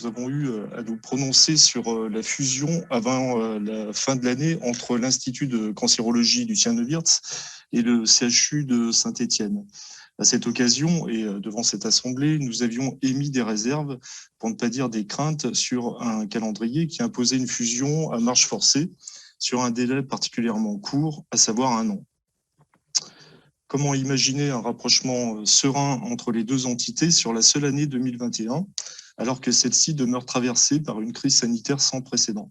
Nous avons eu à nous prononcer sur la fusion avant la fin de l'année entre l'Institut de cancérologie Lucien-Neuwirth et le CHU de Saint-Étienne. À cette occasion et devant cette assemblée, nous avions émis des réserves, pour ne pas dire des craintes, sur un calendrier qui imposait une fusion à marche forcée sur un délai particulièrement court, à savoir 1 an. Comment imaginer un rapprochement serein entre les deux entités sur la seule année 2021, alors que celle-ci demeure traversée par une crise sanitaire sans précédent?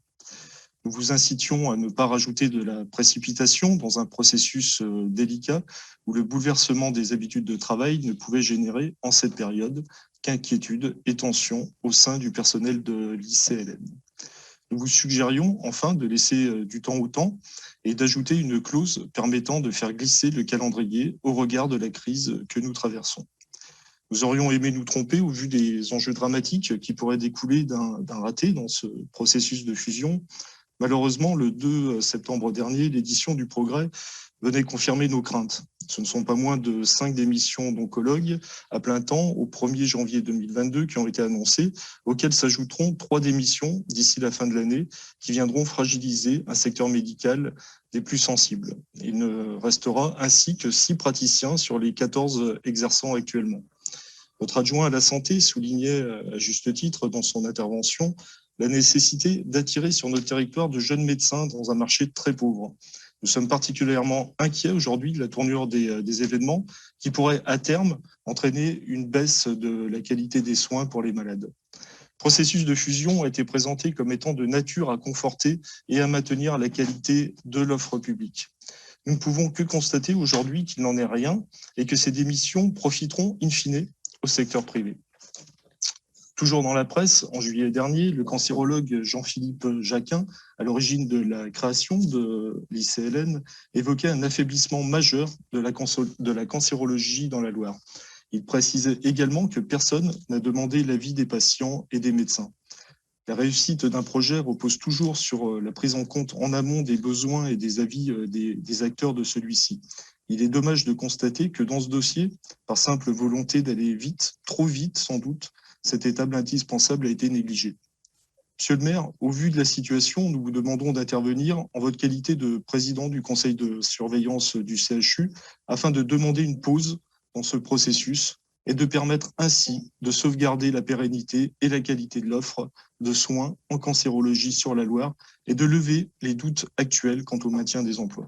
Nous vous incitions à ne pas rajouter de la précipitation dans un processus délicat où le bouleversement des habitudes de travail ne pouvait générer en cette période qu'inquiétude et tension au sein du personnel de l'ICLN. Nous vous suggérions enfin de laisser du temps au temps et d'ajouter une clause permettant de faire glisser le calendrier au regard de la crise que nous traversons. Nous aurions aimé nous tromper au vu des enjeux dramatiques qui pourraient découler d'un raté dans ce processus de fusion. Malheureusement, le 2 septembre dernier, l'édition du Progrès venait confirmer nos craintes. Ce ne sont pas moins de 5 démissions d'oncologues à plein temps au 1er janvier 2022 qui ont été annoncées, auxquelles s'ajouteront 3 démissions d'ici la fin de l'année qui viendront fragiliser un secteur médical des plus sensibles. Il ne restera ainsi que 6 praticiens sur les 14 exerçant actuellement. Votre adjoint à la santé soulignait à juste titre dans son intervention la nécessité d'attirer sur notre territoire de jeunes médecins dans un marché très pauvre. Nous sommes particulièrement inquiets aujourd'hui de la tournure des événements qui pourraient à terme entraîner une baisse de la qualité des soins pour les malades. Le processus de fusion a été présenté comme étant de nature à conforter et à maintenir la qualité de l'offre publique. Nous ne pouvons que constater aujourd'hui qu'il n'en est rien et que ces démissions profiteront in fine au secteur privé. Toujours dans la presse, en juillet dernier, le cancérologue Jean-Philippe Jacquin, à l'origine de la création de l'ICLN, évoquait un affaiblissement majeur de la cancérologie dans la Loire. Il précisait également que personne n'a demandé l'avis des patients et des médecins. La réussite d'un projet repose toujours sur la prise en compte en amont des besoins et des avis des acteurs de celui-ci. Il est dommage de constater que dans ce dossier, par simple volonté d'aller vite, trop vite sans doute, cette étape indispensable a été négligée. Monsieur le maire, au vu de la situation, nous vous demandons d'intervenir en votre qualité de président du conseil de surveillance du CHU afin de demander une pause dans ce processus et de permettre ainsi de sauvegarder la pérennité et la qualité de l'offre de soins en cancérologie sur la Loire et de lever les doutes actuels quant au maintien des emplois.